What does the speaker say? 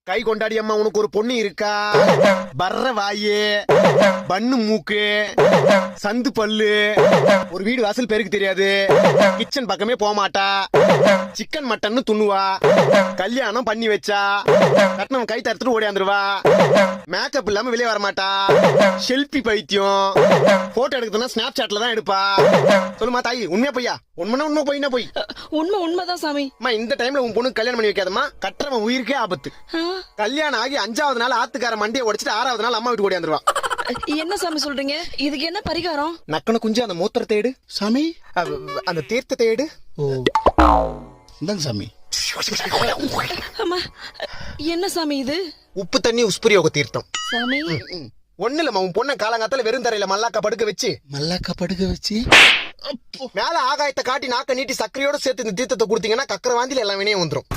கை கொண்டாடி அம்மா உனக்கு ஒரு பொண்ணு இருக்கா? பர்ற வாயே, பண்ணு மூக்கு, சந்து பல்லு, ஒரு வீடு வாசல் பேருக்கு தெரியாது, கிச்சன் பக்கமே போக மாட்டா, சிக்கன் மட்டன் துண்ணுவா, கல்யாணம் பண்ணி வச்சா கட்டணம் கை தரத்துட்டு ஓடியாந்துருவா, மேக்கப் இல்லாம வெளியே வர மாட்டா, செல்ஃபி பைத்தியம், போட்டோ எடுக்கிறதுனா ஸ்னாப் சாட்ல தான் எடுப்பா. சொல்லுமா தாயி, உண்மையா பொய்யா? உண்மைனா உண்மை, பொய்னா பொய். உண்மைதான் சாமி. அம்மா இந்த டைம்ல உன் பொண்ணு கல்யாணம் பண்ணி வைக்காதம்மா, கட்டுறவன் உயிருக்கே ஆபத்து. கல்யாணம் ஆகி 5வது நாள் ஆத்துக்கார மண்டியை உடைச்சிட்டு 6வது நாள் அம்மா வீட்டு ஓடியாந்துருவான். என்ன சாமி சொல்றீங்க? இதுக்கு என்ன பரிகாரம்? நக்கன குஞ்சு அந்த மூத்திரத்தை எடு சாமி. அந்த தீர்த்தத்தை எடு. ஓ இந்தாங்க சாமி. அம்மா, என்ன சாமி இது? உப்பு தண்ணி உஸ்பிரியோக தீர்த்தம். சாமி ஒண்ணு இல்லம்மா, உன் பொண்ணை காலங்காத்தால வெறும் தரையில மல்லாக்கா படுக்க வச்சு மேல ஆகாயத்தை காட்டி நாக்க நீட்டி சக்கரையோட சேர்த்து இந்த தீர்த்தத்தை கொடுத்தீங்கன்னா கக்கர வாந்தில எல்லாம் வினையும் வந்துரும்.